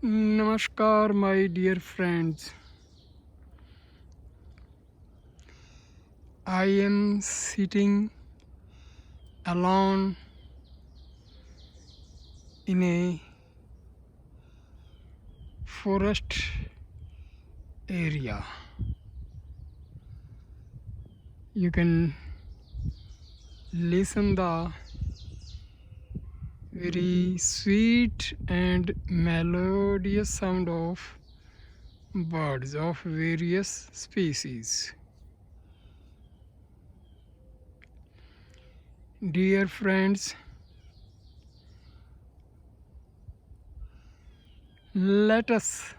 Namaskar, my dear friends. I am sitting alone in a forest area. You can listen the very sweet and melodious sound of birds of various species. Dear friends, let us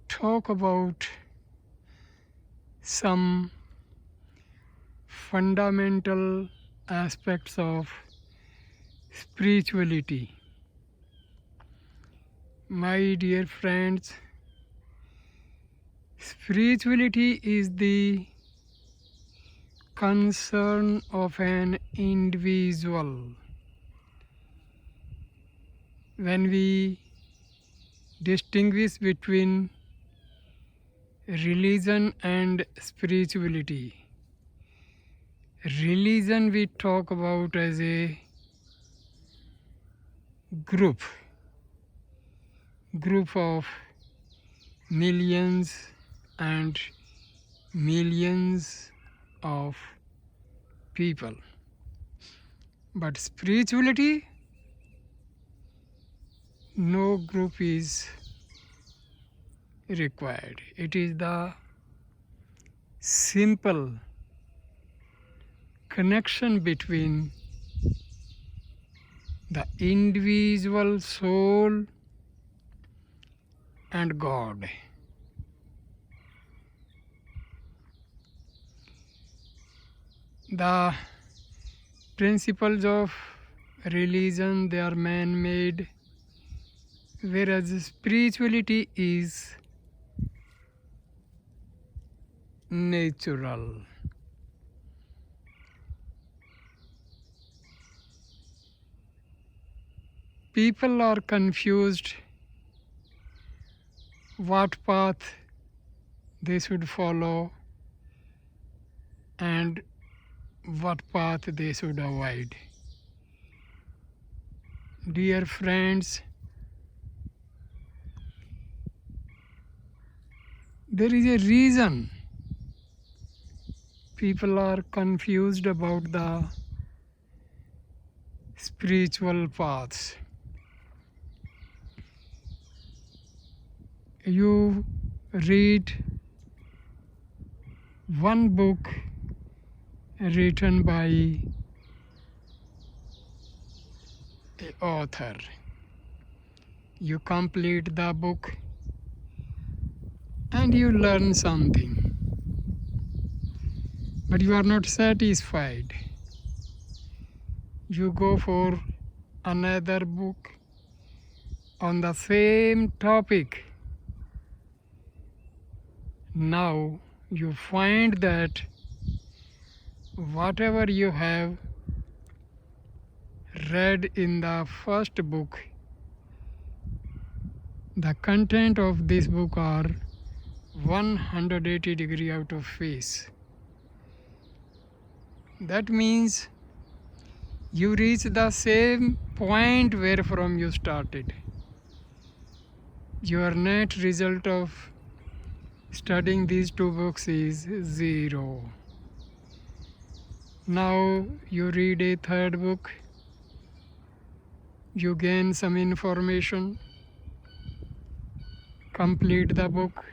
talk about some fundamental aspects of spirituality. My dear friends, spirituality is the concern of an individual. When we distinguish between religion and spirituality, religion we talk about as a group of millions and millions of people. But spirituality, no group is required. It is the simple connection between the individual soul and God. The principles of religion, they are man-made, whereas spirituality is natural. People are confused what path they should follow and what path they should avoid. Dear friends, there is a reason people are confused about the spiritual paths. You read one book written by an author. You complete the book and you learn something, but you are not satisfied. You go for another book on the same topic. Now you find that whatever you have read in the first book, the content of this book are 180 degree out of phase. That means you reach the same point where from you started. Your net result of studying these two books is 0. Now you read a third book, you gain some information, complete the book,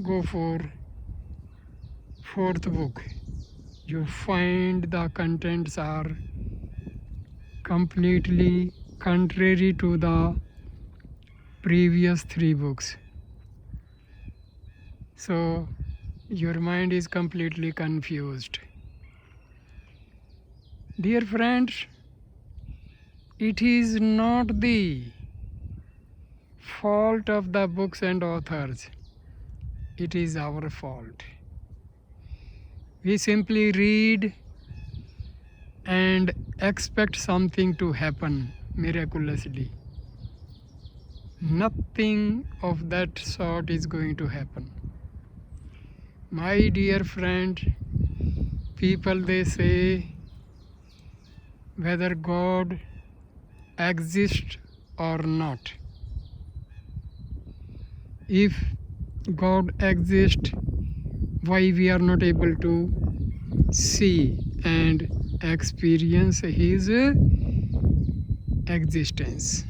go for fourth book. You find the contents are completely contrary to the previous 3 books. So your mind is completely confused. Dear friends, it is not the fault of the books and authors. It is our fault. We simply read and expect something to happen miraculously. Nothing of that sort is going to happen. My dear friend, people, they say whether God exists or not. If God exists, why we are not able to see and experience His existence?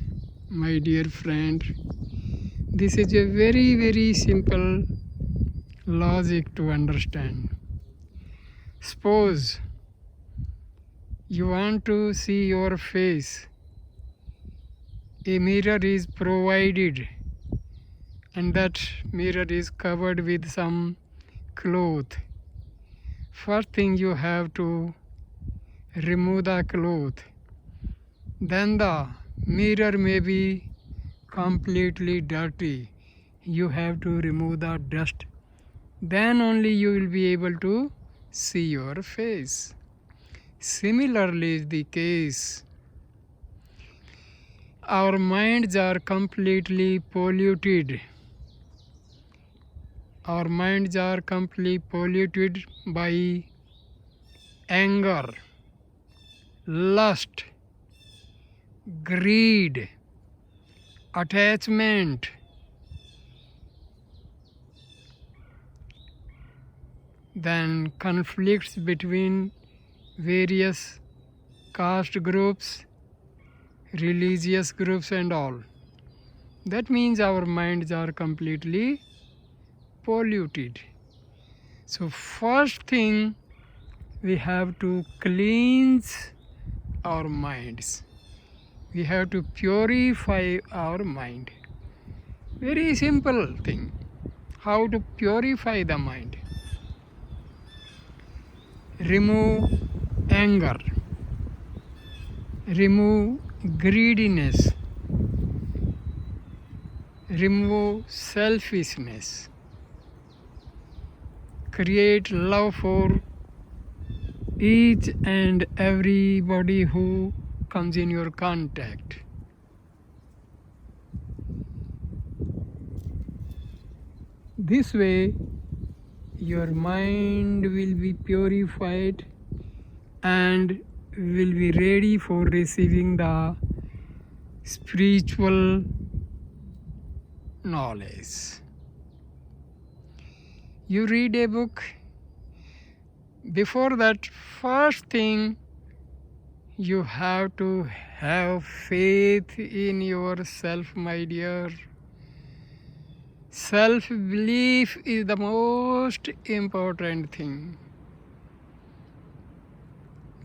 My dear friend, this is a very, very simple logic to understand. Suppose you want to see your face, a mirror is provided, and that mirror is covered with some cloth. First thing, you have to remove the cloth. Then the mirror may be completely dirty. You have to remove the dust. Then only you will be able to see your face. Similarly is the case. Our minds are completely polluted. Our minds are completely polluted by anger, lust, greed, attachment, then conflicts between various caste groups, religious groups and all. That means our minds are completely polluted. So first thing, we have to cleanse our minds. We have to purify our mind. Very simple thing. How to purify the mind? Remove anger. Remove greediness. Remove selfishness. Create love for each and everybody who comes in your contact. This way, your mind will be purified and will be ready for receiving the spiritual knowledge. You read a book. Before that, first thing, you have to have faith in yourself, my dear. Self-belief is the most important thing.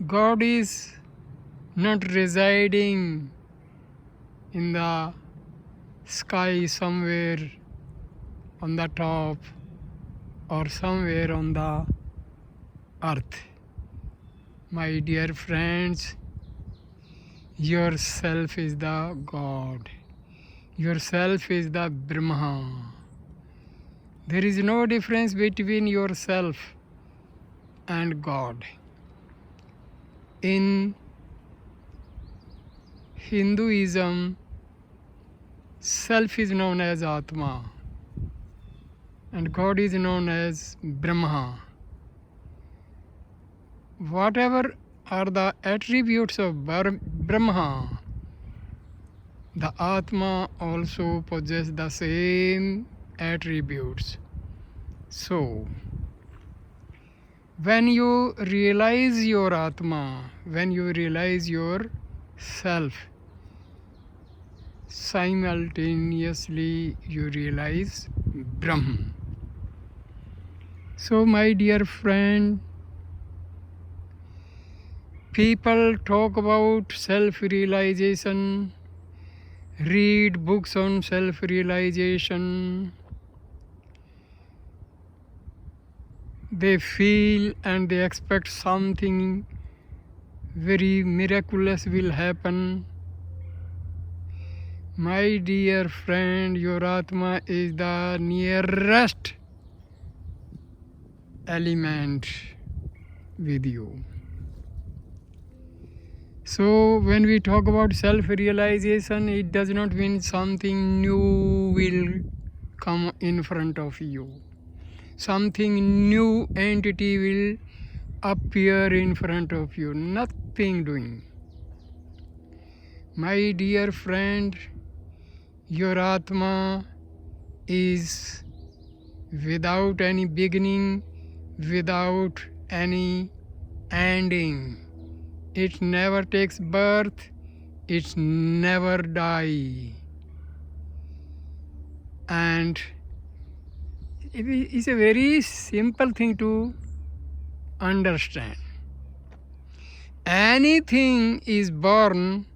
God is not residing in the sky somewhere on the top or somewhere on the earth. My dear friends, yourself is the God. Yourself is the Brahma. There is no difference between yourself and God. In Hinduism, self is known as Atma and God is known as Brahma. Whatever are the attributes of Brahma, the Atma also possesses the same attributes. So, when you realize your Atma, when you realize your self, simultaneously you realize Brahman. So, my dear friend, people talk about self-realization, read books on self-realization. They feel and they expect something very miraculous will happen. My dear friend, your Atma is the nearest element with you. So when we talk about self-realization, it does not mean something new will come in front of you. Something new entity will appear in front of you. Nothing doing. My dear friend, your Atma is without any beginning, without any ending. It never takes birth, it never dies. And it is a very simple thing to understand. Anything is born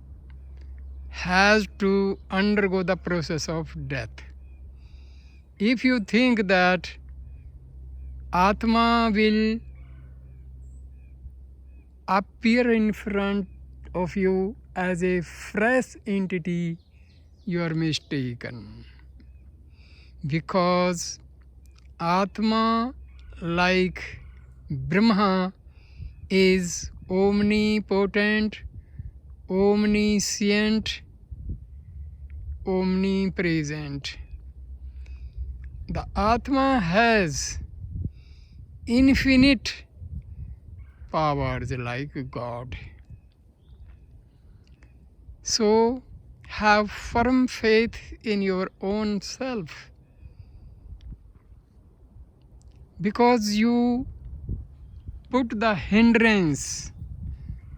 has to undergo the process of death. If you think that Atma will appear in front of you as a fresh entity, you are mistaken. Because Atma, like Brahma, is omnipotent, omniscient, omnipresent. The Atma has infinite powers like God. So have firm faith in your own self, because you put the hindrance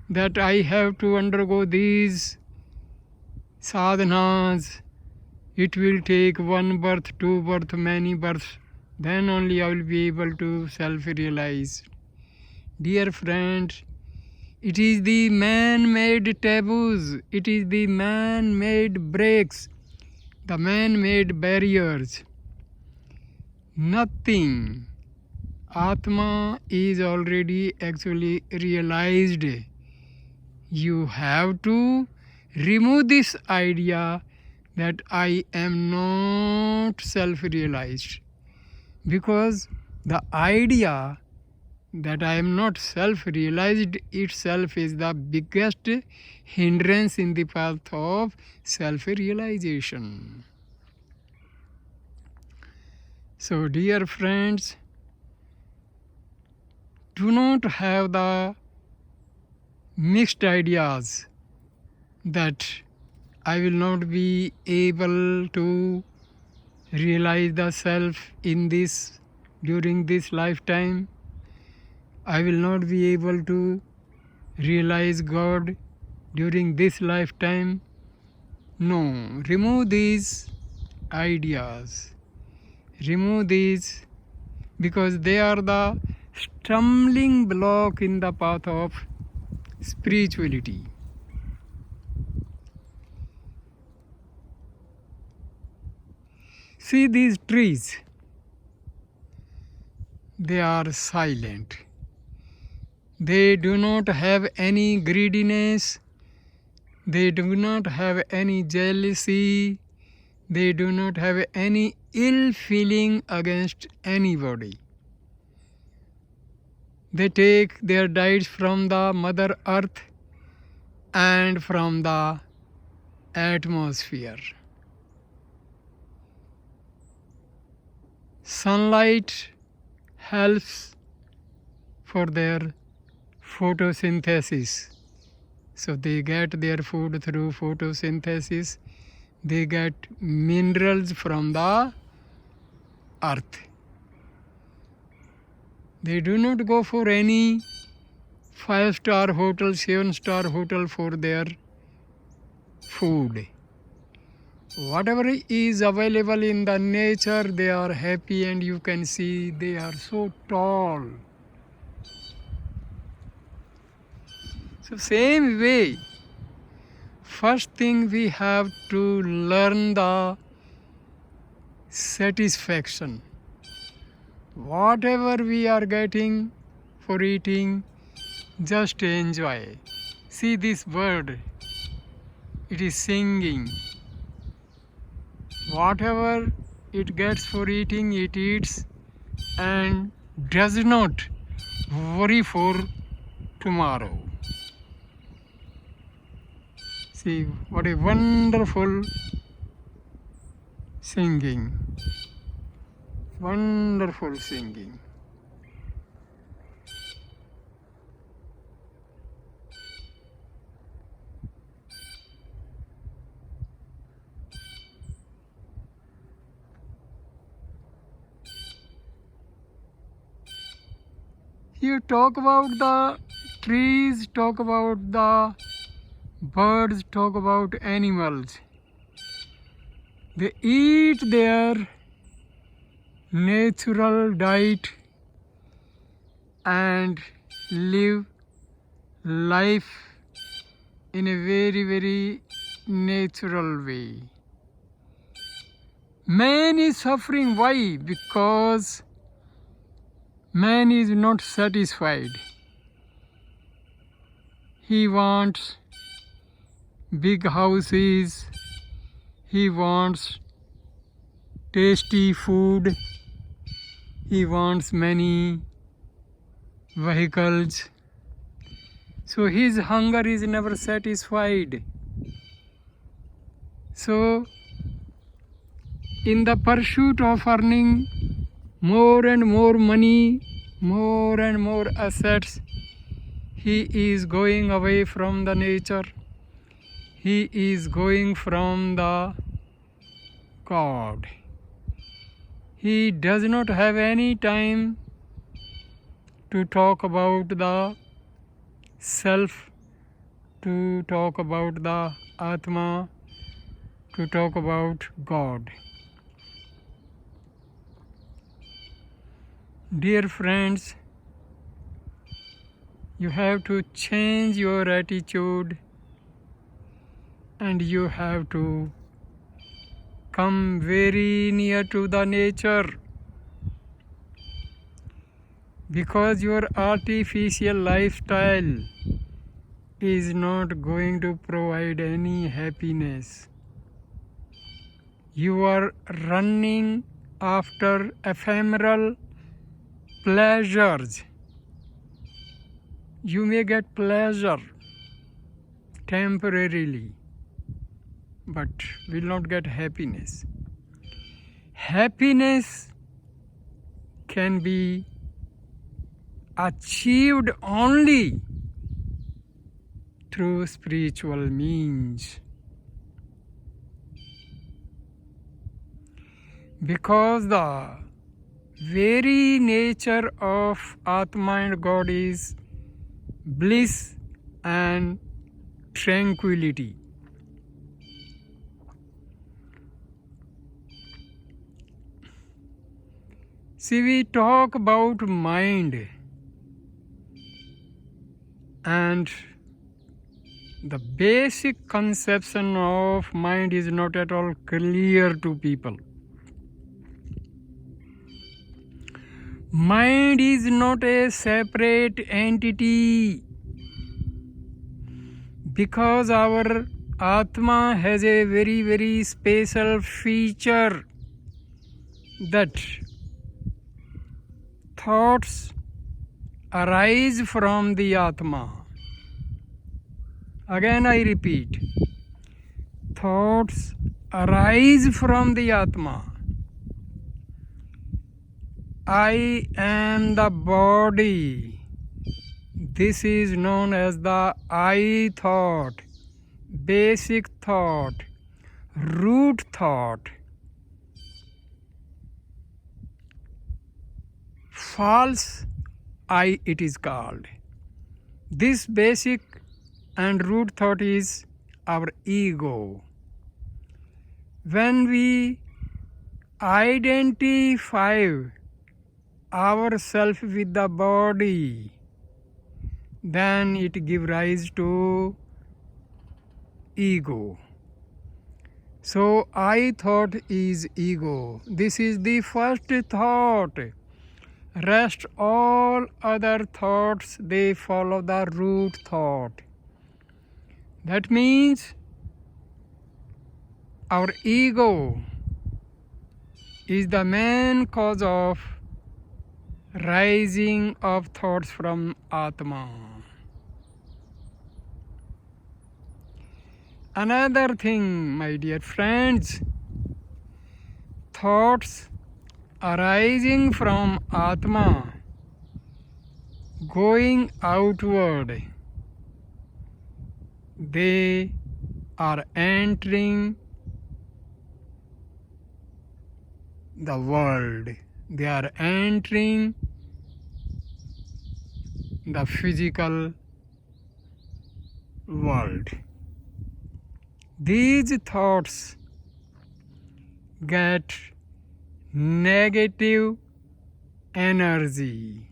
that I have to undergo these sadhanas, it will take one birth, two birth, many births, then only I will be able to self-realize. Dear friend, it is the man-made taboos, it is the man-made breaks, the man-made barriers. Nothing. Atma is already actually realized. You have to remove this idea that I am not self-realized. Because the idea that I am not self-realized itself is the biggest hindrance in the path of self-realization. So dear friends, do not have the mixed ideas that I will not be able to realize the self during this lifetime. I will not be able to realize God during this lifetime. No, remove these ideas. Remove these, because they are the stumbling block in the path of spirituality. See these trees. They are silent. They do not have any greediness. They do not have any jealousy. They do not have any ill feeling against anybody. They take their diets from the Mother Earth and from the atmosphere. Sunlight helps for their photosynthesis. So they get their food through photosynthesis. They get minerals from the earth. They do not go for any 5-star hotel, 7-star hotel for their food. Whatever is available in the nature, they are happy, and you can see they are so tall. So same way, first thing we have to learn the satisfaction. Whatever we are getting for eating, just enjoy. See this bird, it is singing. Whatever it gets for eating, it eats and does not worry for tomorrow. See what a wonderful singing. Wonderful singing. You talk about the trees, talk about the birds, talk about animals. They eat their natural diet and live life in a very, very natural way. Man is suffering. Why? Because man is not satisfied. He wants big houses, he wants tasty food, he wants many vehicles. So his hunger is never satisfied. So in the pursuit of earning more and more money, more and more assets, he is going away from the nature. He is going from the God. He does not have any time to talk about the self, to talk about the Atma, to talk about God. Dear friends, you have to change your attitude and you have to come very near to the nature, because your artificial lifestyle is not going to provide any happiness. You are running after ephemeral pleasures. You may get pleasure temporarily, but will not get happiness. Happiness can be achieved only through spiritual means, because the very nature of Atman and God is bliss and tranquility. See, we talk about mind, and the basic conception of mind is not at all clear to people. Mind is not a separate entity, because our Atma has a very, very special feature, that thoughts arise from the Atma. Again I repeat, thoughts arise from the Atma. I am the body. This is known as the I thought, basic thought, root thought. False I it is called. This basic and root thought is our ego. When we identify ourselves with the body, then it gives rise to ego. So I thought is ego. This is the first thought. Rest all other thoughts, they follow the root thought. That means our ego is the main cause of rising of thoughts from Atma. Another thing, my dear friends, thoughts arising from Atma, going outward, they are entering the world. They are entering the physical world. These thoughts get negative energy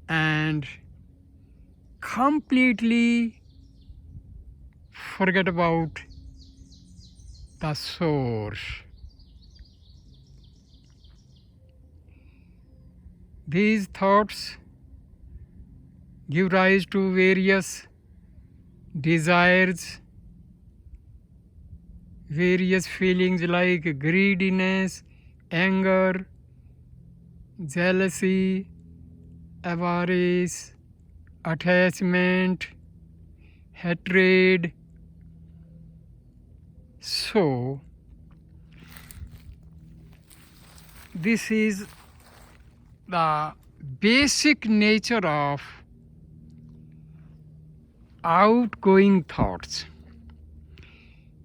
and completely forget about the source. These thoughts give rise to various desires, various feelings like greediness, anger, jealousy, avarice, attachment, hatred. So, this is the basic nature of outgoing thoughts.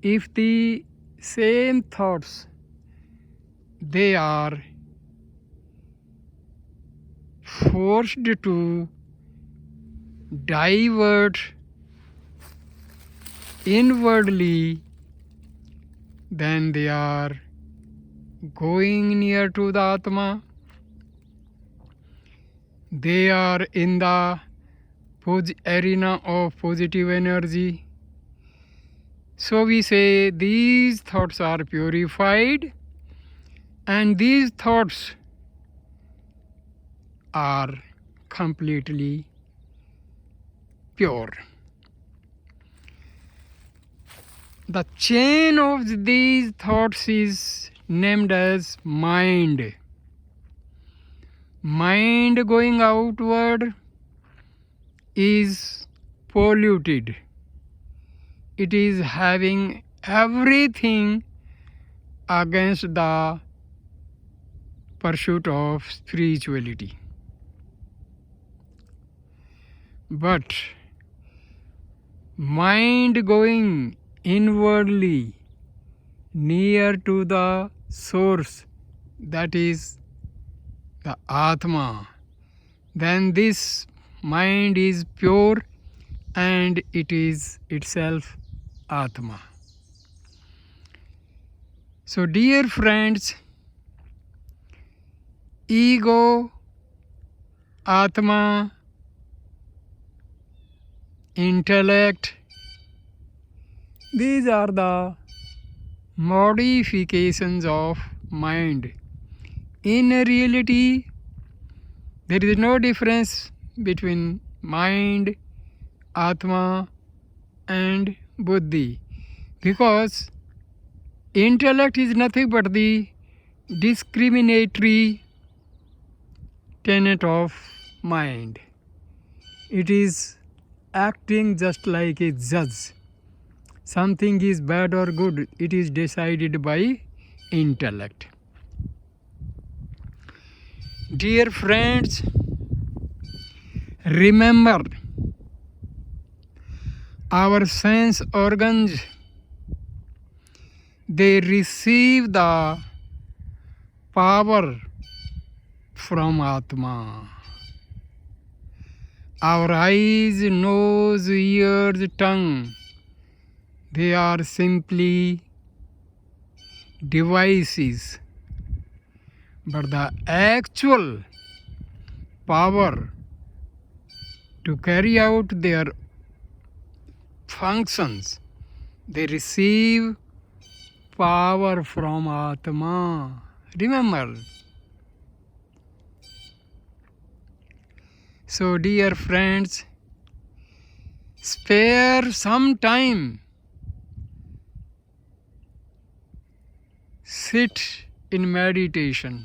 If the same thoughts, they are forced to divert inwardly, then they are going near to the Atma. They are in the arena of positive energy. So we say these thoughts are purified and these thoughts are completely pure. The chain of these thoughts is named as mind. Mind going outward is polluted. It is having everything against the pursuit of spirituality. But mind going inwardly near to the source, that is the Atma, then this mind is pure and it is itself Atma. So dear friends, ego, Atma, intellect, these are the modifications of mind. In reality, there is no difference between mind, Atma and Buddhi, because intellect is nothing but the discriminatory tenet of mind. It is acting just like a judge. Something is bad or good, it is decided by intellect. Dear friends, remember, our sense organs, they receive the power from Atma. Our eyes, nose, ears, tongue, they are simply devices. But the actual power to carry out their functions, they receive power from Atma. Remember. So dear friends, spare some time, sit in meditation.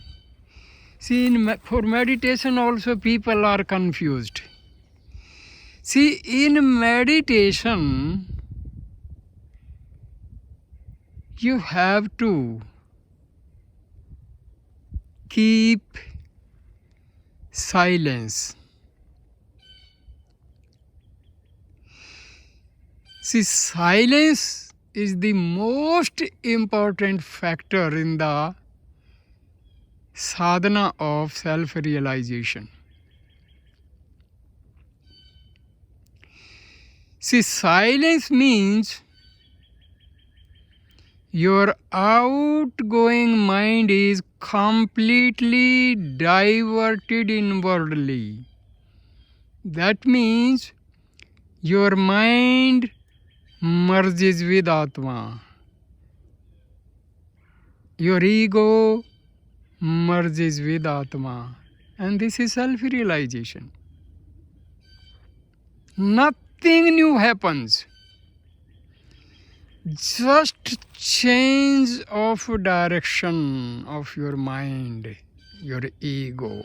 See, for meditation also people are confused. See, in meditation, you have to keep silence. See, silence is the most important factor in the sadhana of self-realization. See, silence means your outgoing mind is completely diverted inwardly. That means your mind merges with Atma. Your ego merges with Atma. And this is self-realization. Nothing new happens. Just change of direction of your mind, your ego.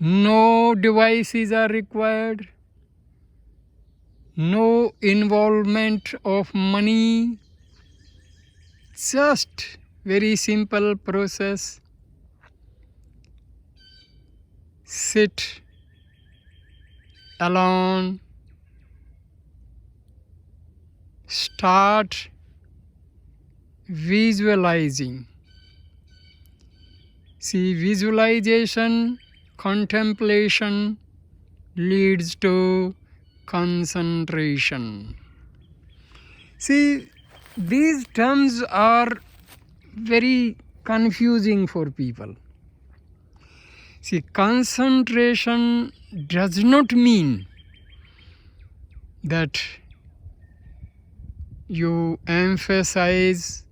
No devices are required. No involvement of money. Just very simple process. Sit alone. Start visualizing. See, visualization, contemplation leads to concentration. See, these terms are very confusing for people. See, concentration does not mean that you emphasize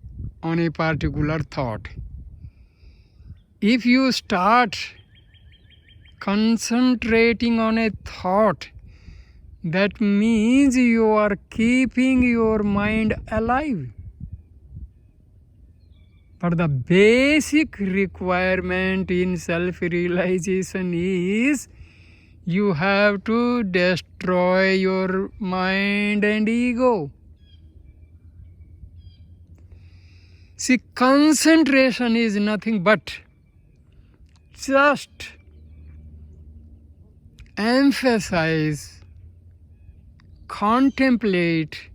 on a particular thought. If you start concentrating on a thought, that means you are keeping your mind alive. But the basic requirement in self-realization is you have to destroy your mind and ego. See, concentration is nothing but just emphasize, contemplate,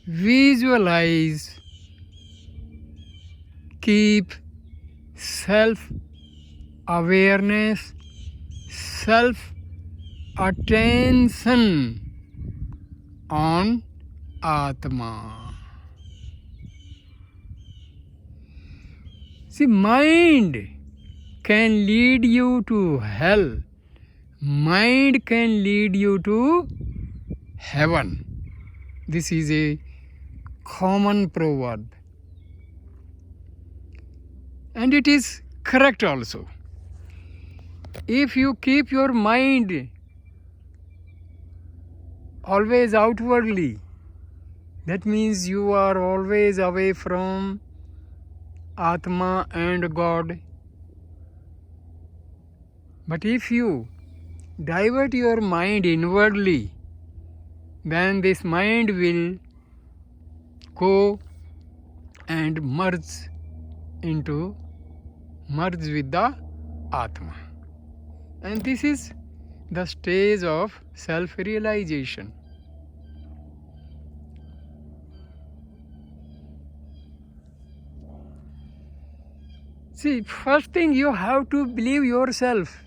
visualize, keep self-awareness, self-attention on Atma. See, mind can lead you to hell. Mind can lead you to heaven. This is a common proverb. And it is correct also. If you keep your mind always outwardly, that means you are always away from Atma and God. But if you divert your mind inwardly, then this mind will go and merge with the Atma. And this is the stage of self-realization. See, first thing you have to believe yourself.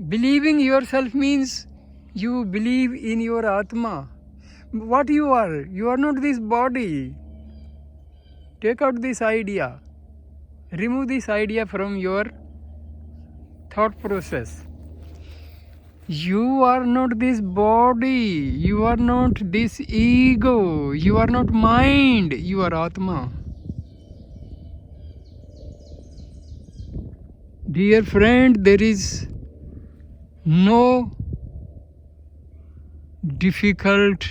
Believing yourself means you believe in your Atma. What you are not this body. Take out this idea. Remove this idea from your thought process. You are not this body. You are not this ego. You are not mind. You are Atma. Dear friend, there is no difficult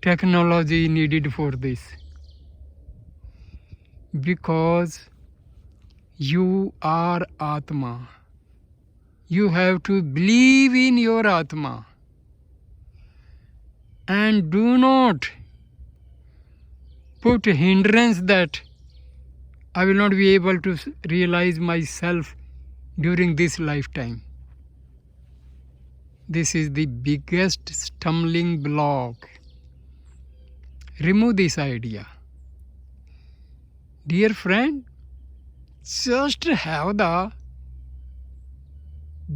technology needed for this, because you are Atma. You have to believe in your Atma. and do not put hindrance that I will not be able to realize myself during this lifetime. This is the biggest stumbling block. Remove this idea. Dear friend, just have the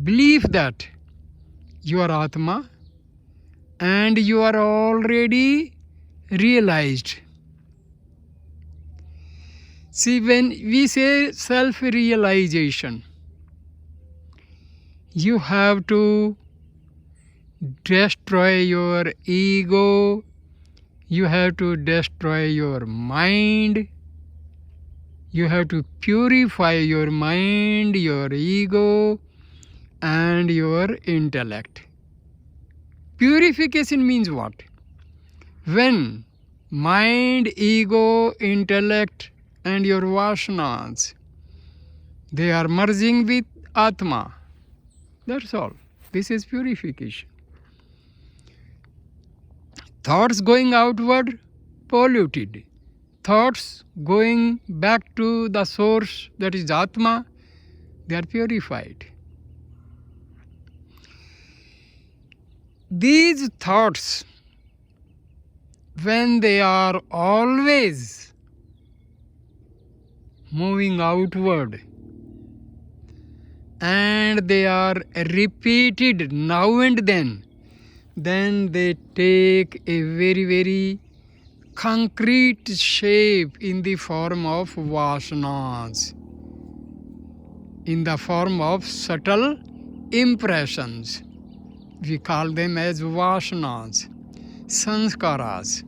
belief that you are Atma and you are already realized. See, when we say self-realization, you have to destroy your ego, you have to destroy your mind, you have to purify your mind, your ego, and your intellect. Purification means what? When mind, ego, intellect, and your vasanas, they are merging with Atma. That's all. This is purification. Thoughts going outward, polluted. Thoughts going back to the source, that is Atma, they are purified. These thoughts, when they are always moving outward and they are repeated now and then they take a very, very concrete shape in the form of vasanas, in the form of subtle impressions. We call them as vasanas, sanskaras.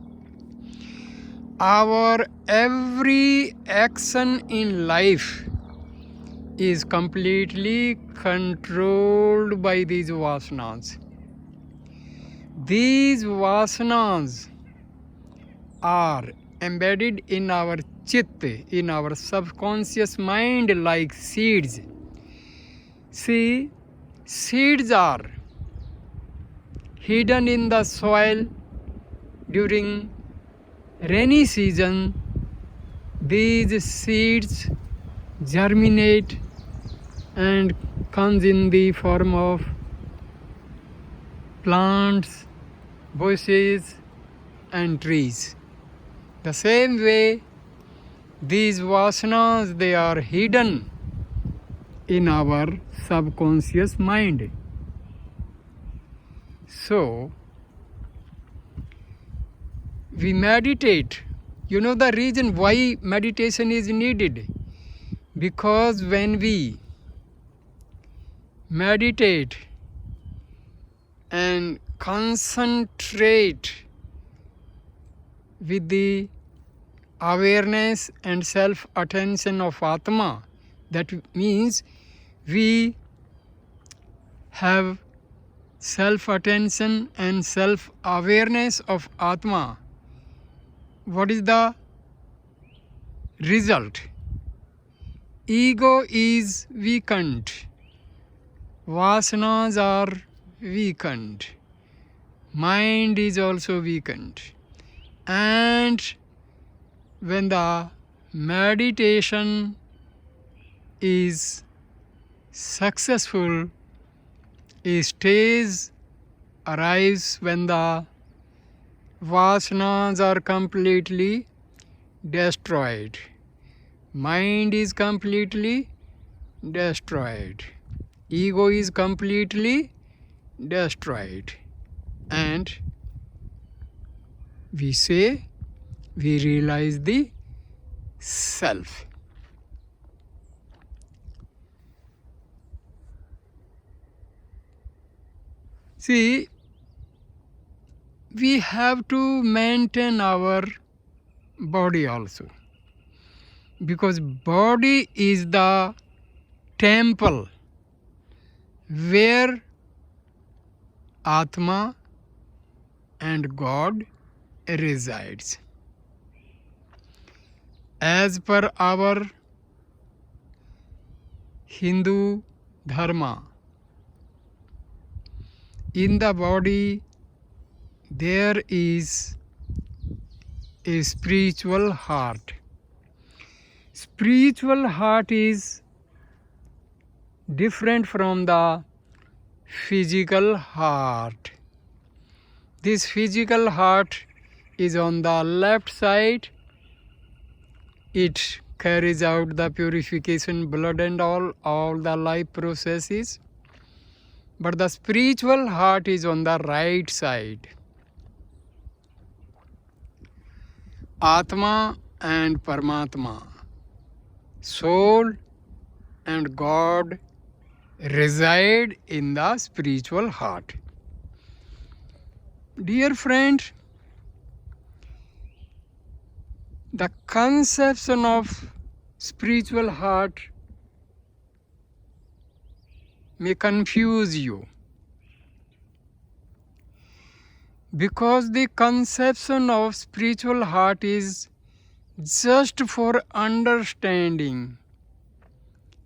Our every action in life is completely controlled by these vasanas. These vasanas are embedded in our chitta, in our subconscious mind, like seeds. See, seeds are hidden in the soil during rainy season. These seeds germinate and comes in the form of plants, bushes, and trees. The same way, these vasanas, they are hidden in our subconscious mind. So, we meditate. You know the reason why meditation is needed? Because when we meditate and concentrate with the awareness and self-attention of Atma, that means we have self-attention and self-awareness of Atma. What is the result? Ego is weakened. Vasanas are weakened. Mind is also weakened. And when the meditation is successful, a stage arrives when the vasanas are completely destroyed. Mind is completely destroyed. Ego is completely destroyed. And we say we realize the self. See, we have to maintain our body also, because body is the temple where Atma and God resides. As per our Hindu dharma, in the body there is a spiritual heart. Spiritual heart is different from the physical heart. This physical heart is on the left side. It carries out the purification, blood and all the life processes. But the spiritual heart is on the right side. Atma and Paramatma, soul and God, reside in the spiritual heart. Dear friend, the conception of spiritual heart may confuse you, because the conception of spiritual heart is just for understanding.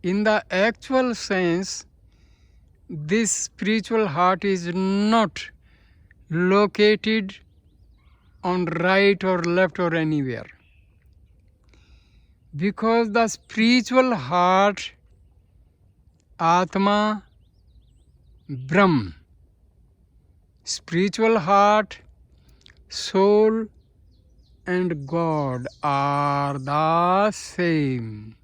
In the actual sense, this spiritual heart is not located on right or left or anywhere, because the spiritual heart, Atma, Brahman, spiritual heart, soul and God are the same.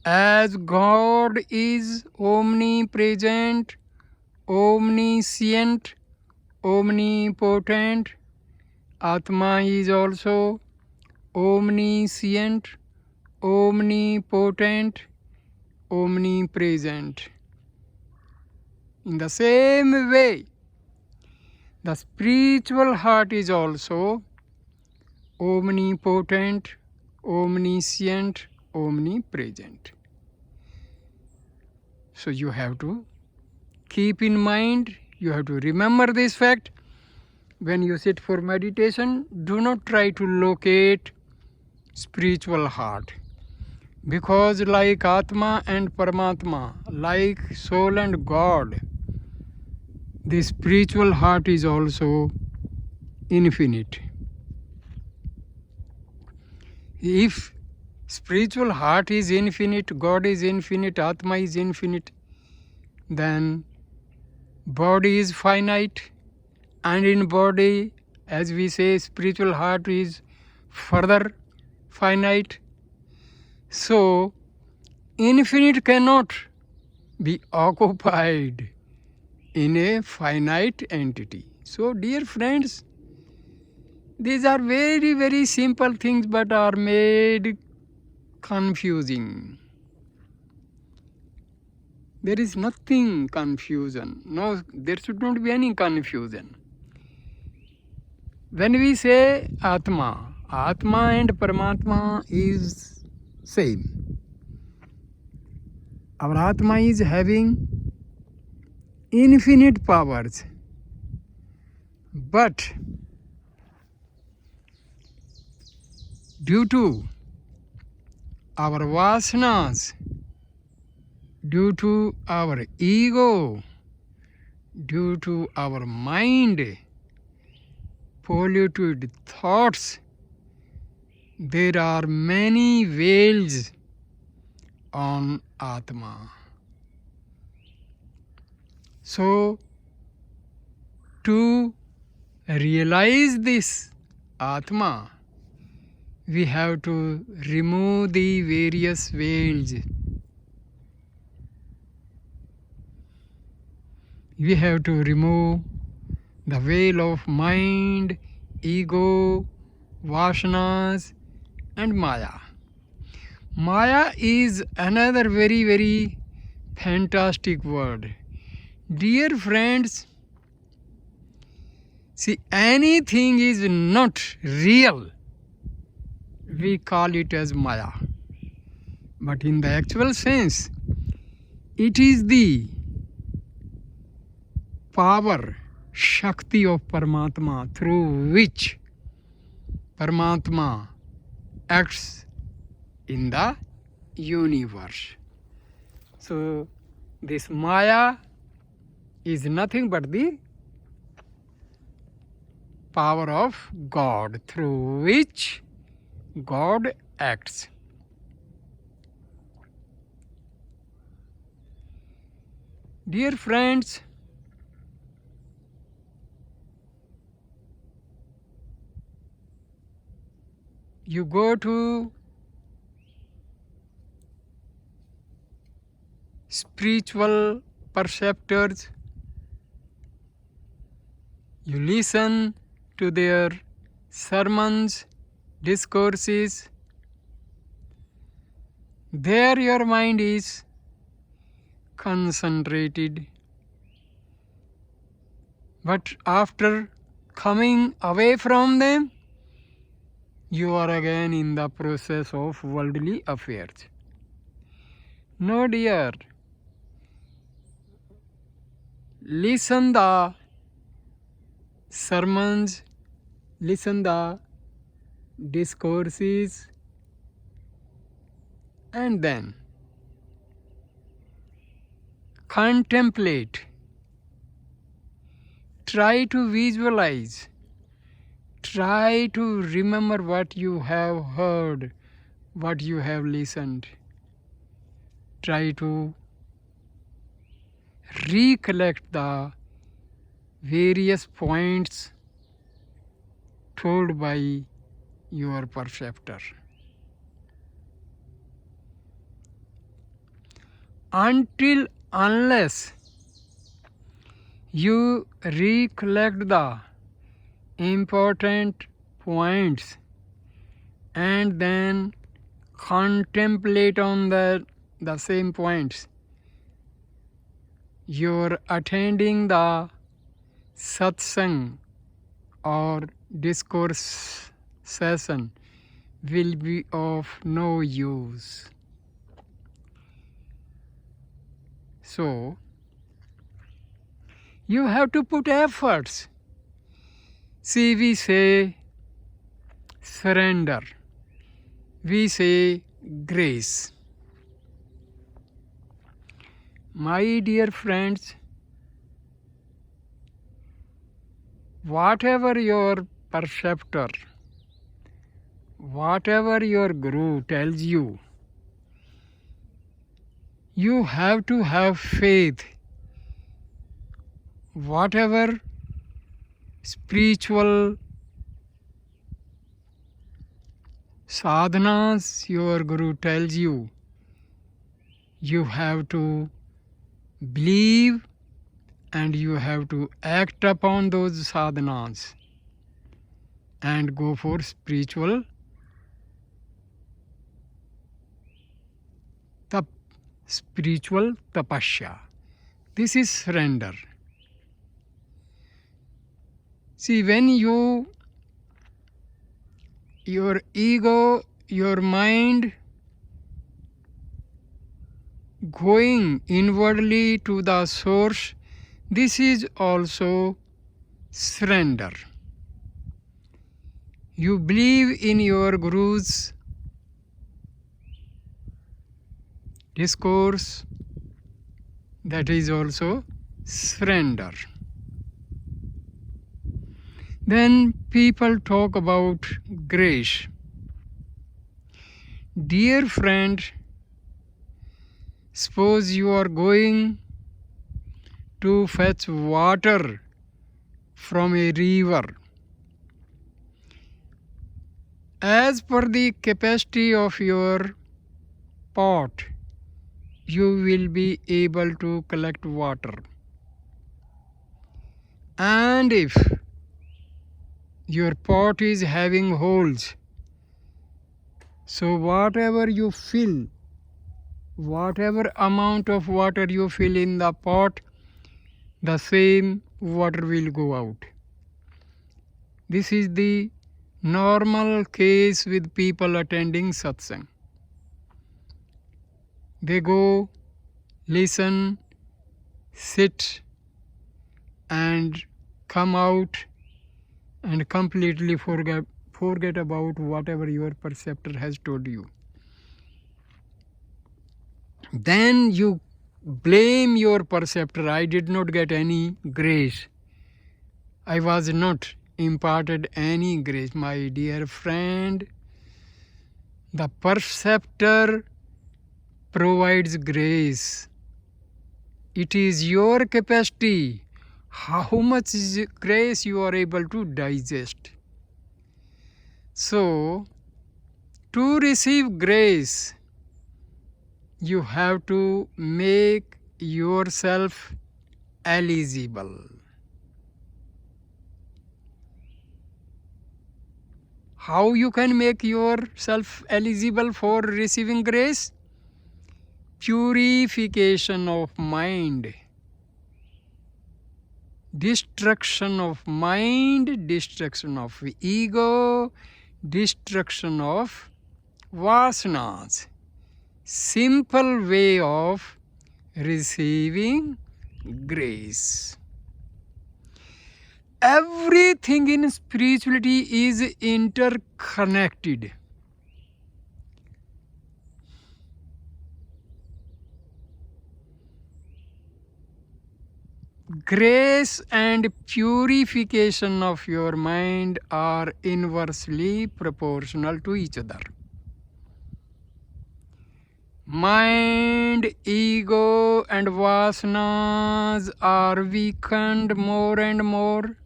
As God is omnipresent, omniscient, omnipotent, Atma is also omniscient, omnipotent, omnipresent. In the same way, the spiritual heart is also omnipotent, omniscient, omnipresent. So you have to keep in mind, you have to remember this fact. When you sit for meditation, do not try to locate spiritual heart, because like Atma and Paramatma, like soul and God, the spiritual heart is also infinite. If spiritual heart is infinite, God is infinite, Atma is infinite, then body is finite, and in body, as we say, spiritual heart is further finite. So infinite cannot be occupied in a finite entity. So dear friends, these are very, very simple things but are made confusing. There is nothing confusion. No, there should not be any confusion. When we say Atma, Atma and Paramatma is same. Our Atma is having infinite powers, but due to our vasanas, due to our ego, due to our mind, polluted thoughts, there are many veils on Atma. So, to realize this Atma, we have to remove the various veils. We have to remove the veil of mind, ego, vasanas and Maya. Maya is another very, very fantastic word. Dear friends, see, anything is not real, we call it as Maya. But in the actual sense, it is the power, Shakti of Paramatma, through which Paramatma acts in the universe. So this Maya is nothing but the power of God through which God acts. Dear friends, you go to spiritual perceptors, you listen to their sermons, discourses. There your mind is concentrated. But after coming away from them, you are again in the process of worldly affairs. No, dear. Listen the sermons, listen the discourses, and then contemplate. Try to visualize. Try to remember what you have heard, what you have listened. Try to recollect the various points told by your perceptor. Unless you recollect the important points and then contemplate on the same points, your attending the satsang or discourse session will be of no use. So, you have to put efforts. See, we say surrender. We say grace. My dear friends, whatever your perceptor, whatever your guru tells you, you have to have faith. Whatever spiritual sadhanas your guru tells you, you have to believe and you have to act upon those sadhanas and go for spiritual tapasya. This is surrender. See, when your ego, your mind going inwardly to the source, this is also surrender. You believe in your guru's discourse, that is also surrender. Then people talk about grace. Dear friend, suppose you are going to fetch water from a river. As per the capacity of your pot, you will be able to collect water. And if your pot is having holes, so whatever you fill, whatever amount of water you fill in the pot, the same water will go out. This is the normal case with people attending satsang. They go, listen, sit, and come out and completely forget about whatever your perceptor has told you. Then you blame your perceptor. I did not get any grace. I was not imparted any grace. My dear friend, the perceptor provides grace. It is your capacity, how much grace you are able to digest. So, to receive grace, you have to make yourself eligible. How you can make yourself eligible for receiving grace? Purification of mind. Destruction of mind, destruction of ego, destruction of vasanas. Simple way of receiving grace. Everything in spirituality is interconnected. Grace and purification of your mind are inversely proportional to each other. Mind, ego and vasanas are weakened more and more.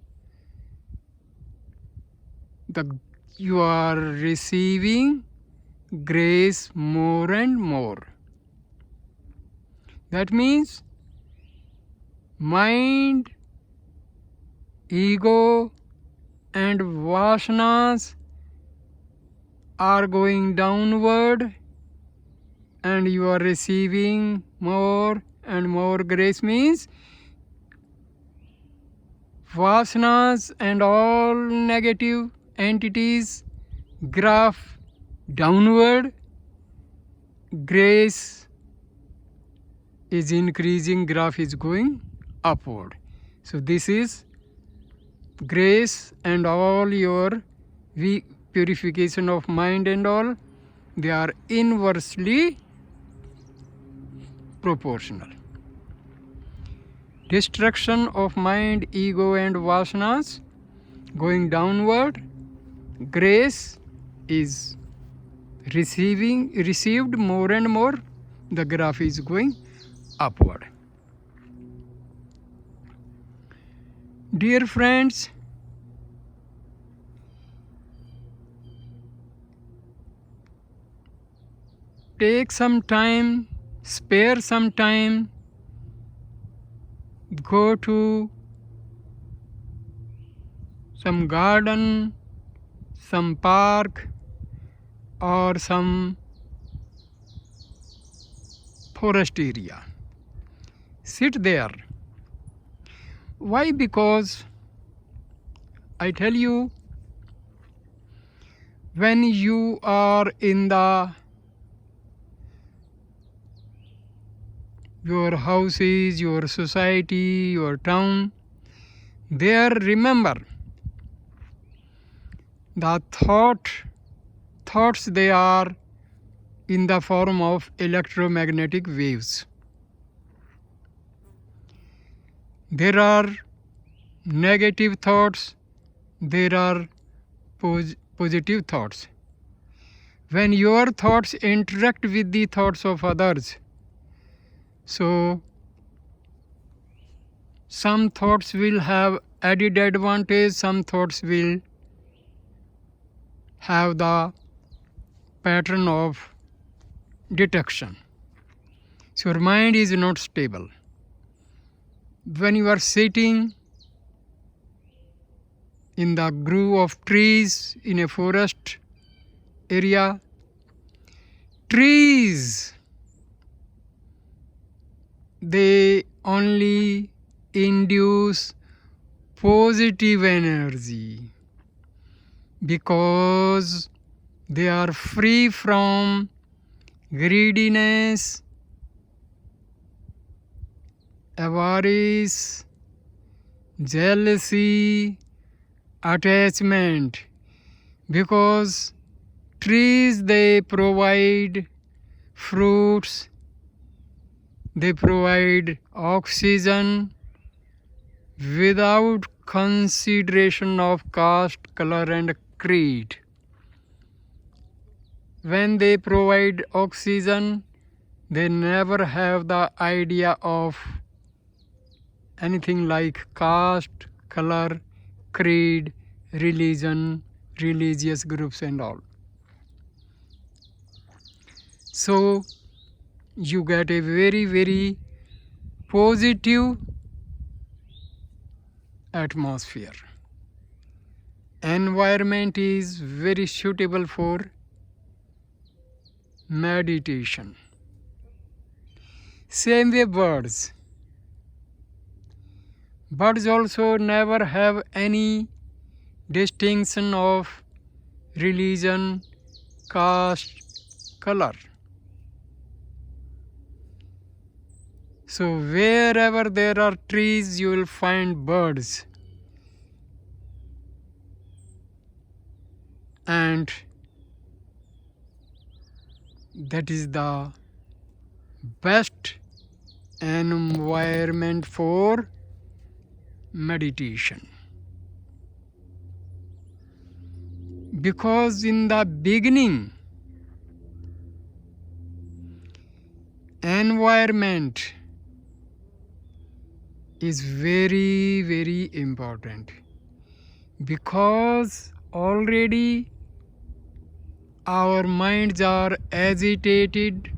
You are receiving grace more and more. That means mind, ego and vasanas are going downward and you are receiving more and more grace. Means vasanas and all negative entities graph downward, grace is increasing, graph is going upward. So this is grace and all your purification of mind and all, they are inversely proportional. Destruction of mind, ego and vasanas going downward, grace is received more and more, the graph is going upward. Dear friends, take some time, spare some time, go to some garden, some park or some forest area. Sit there. Why? Because I tell you, when you are in your houses, your society, your town, there remember the thoughts they are in the form of electromagnetic waves. There are negative thoughts, there are positive thoughts. When your thoughts interact with the thoughts of others, so some thoughts will have added advantage, some thoughts will have the pattern of detection. So your mind is not stable. When you are sitting in the grove of trees in a forest area, trees, they only induce positive energy because they are free from greediness, avarice, jealousy, attachment, because trees, they provide fruits, they provide oxygen without consideration of caste, color and creed. When they provide oxygen, they never have the idea of anything like caste, color, creed, religion, religious groups and all. So you get a very, very positive atmosphere. Environment is very suitable for meditation. Same way birds. Birds also never have any distinction of religion, caste, color. So wherever there are trees, you will find birds. And that is the best environment for meditation. Because in the beginning, environment is very, very important. Because already our minds are agitated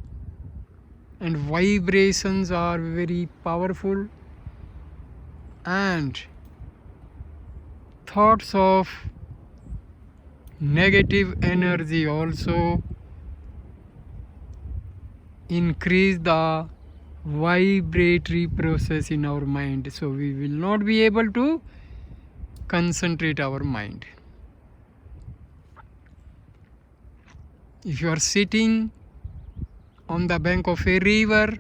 and vibrations are very powerful, and thoughts of negative energy also increase the vibratory process in our mind, so we will not be able to concentrate our mind. If you are sitting on the bank of a river,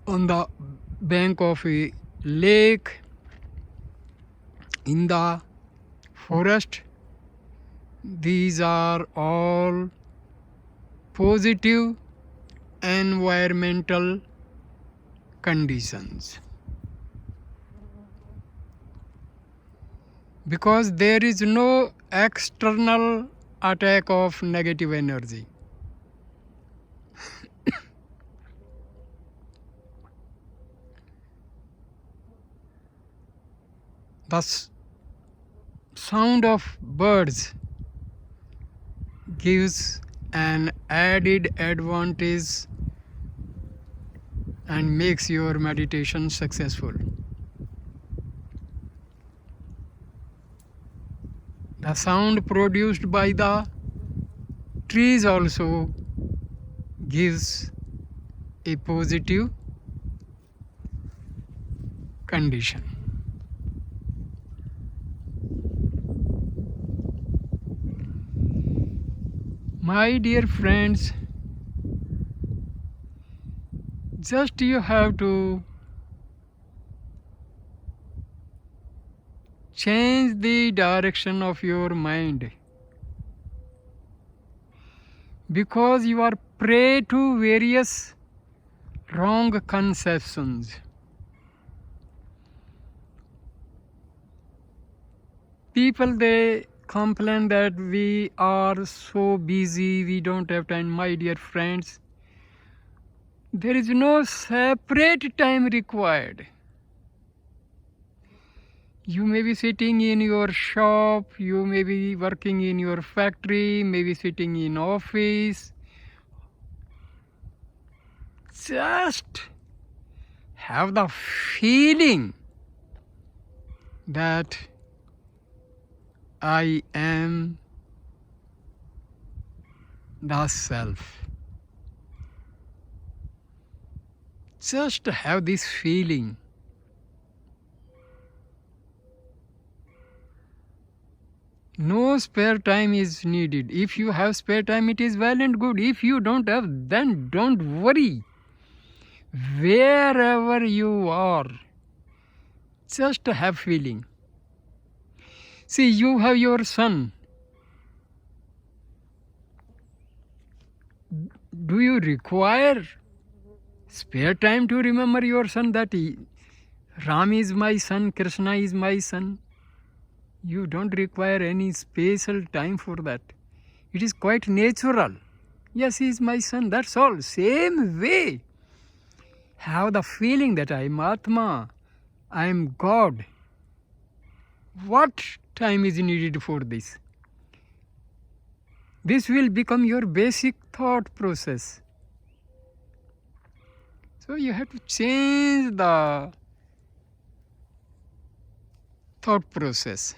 on the bank of a lake, in the forest, these are all positive environmental conditions. Because there is no external attack of negative energy. The sound of birds gives an added advantage and makes your meditation successful. The sound produced by the trees also gives a positive condition. My dear friends, just you have to change the direction of your mind, because you are prey to various wrong conceptions. People, they complain that we are so busy, we don't have time. My dear friends, there is no separate time required. You may be sitting in your shop, you may be working in your factory, maybe sitting in office. Just have the feeling that I am the self. Just have this feeling. No spare time is needed. If you have spare time, it is well and good. If you don't have, then don't worry. Wherever you are, just have feeling. See, you have your son. Do you require spare time to remember your son, that Ram is my son, Krishna is my son. You don't require any special time for that. It is quite natural. Yes, he is my son, that's all. Same way. Have the feeling that I am Atma, I am God. What time is needed for this? This will become your basic thought process. So you have to change the thought process.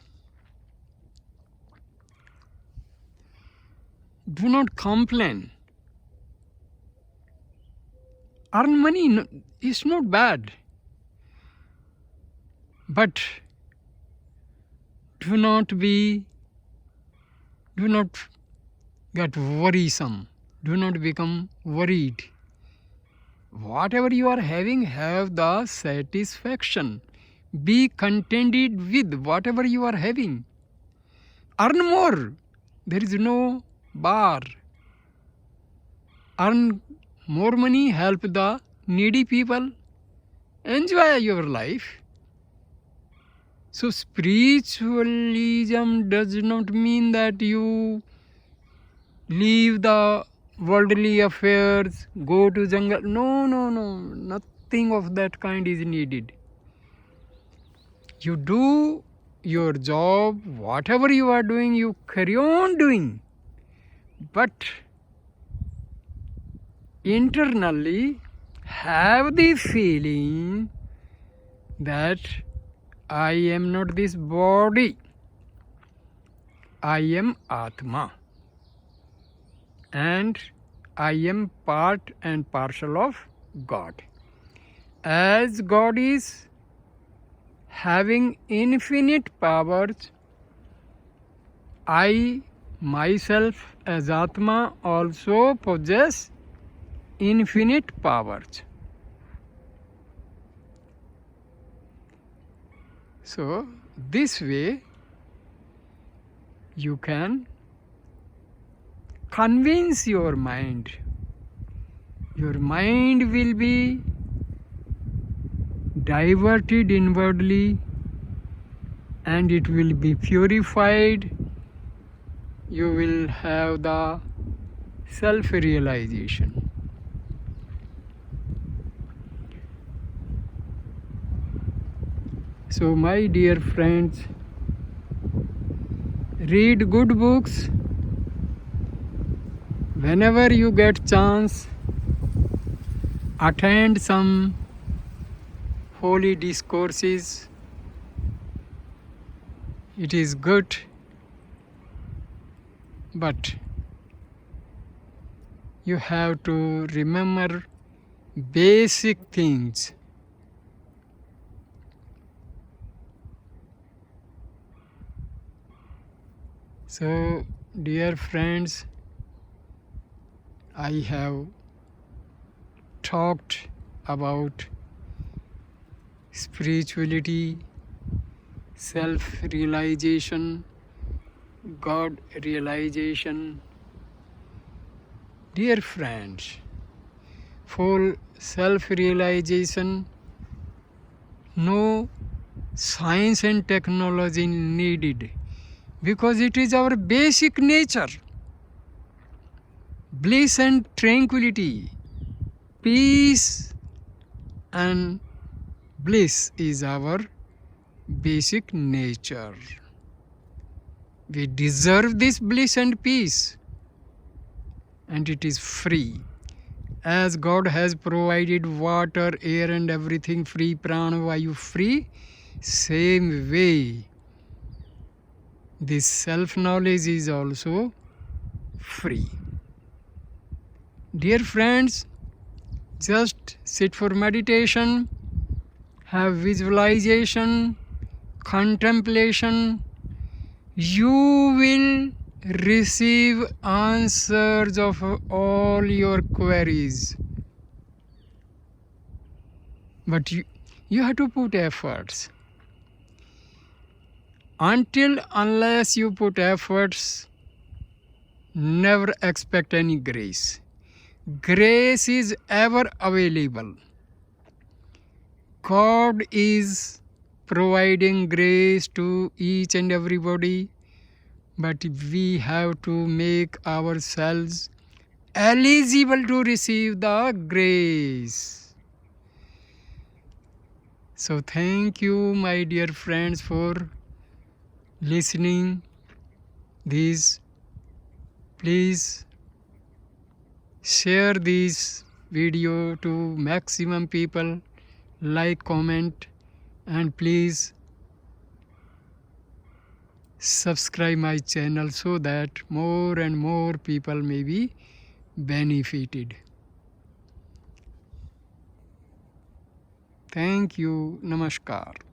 Do not complain. Earn money is not bad. But do not get worrisome. Do not become worried. Whatever you are having, have the satisfaction. Be contented with whatever you are having. Earn more. There is no bar. Earn more money, help the needy people. Enjoy your life. So spiritualism does not mean that you leave the worldly affairs, go to jungle. No. Nothing of that kind is needed. You do your job, whatever you are doing, you carry on doing. But internally have the feeling that I am not this body. I am Atma. And I am part and parcel of God. As God is having infinite powers, I myself as Atma also possess infinite powers. So this way you can convince your mind. Your mind will be diverted inwardly and it will be purified. You will have the self-realization. So my dear friends, read good books. Whenever you get chance, attend some holy discourses. It is good, but you have to remember basic things. So, dear friends, I have talked about spirituality, self-realization, God realization. Dear friends, for self-realization, no science and technology needed, because it is our basic nature. Bliss and tranquility, peace and bliss is our basic nature. We deserve this bliss and peace, and it is free. As God has provided water, air and everything free, prana vayu free, same way this self-knowledge is also free. Dear friends, just sit for meditation, have visualization, contemplation. You will receive answers of all your queries. But you have to put efforts. Unless you put efforts, never expect any grace. Grace is ever available. God is providing grace to each and everybody, but we have to make ourselves eligible to receive the grace. So thank you, my dear friends, for listening this. Please share this video to maximum people, like, comment, and please subscribe my channel so that more and more people may be benefited. Thank you. Namaskar.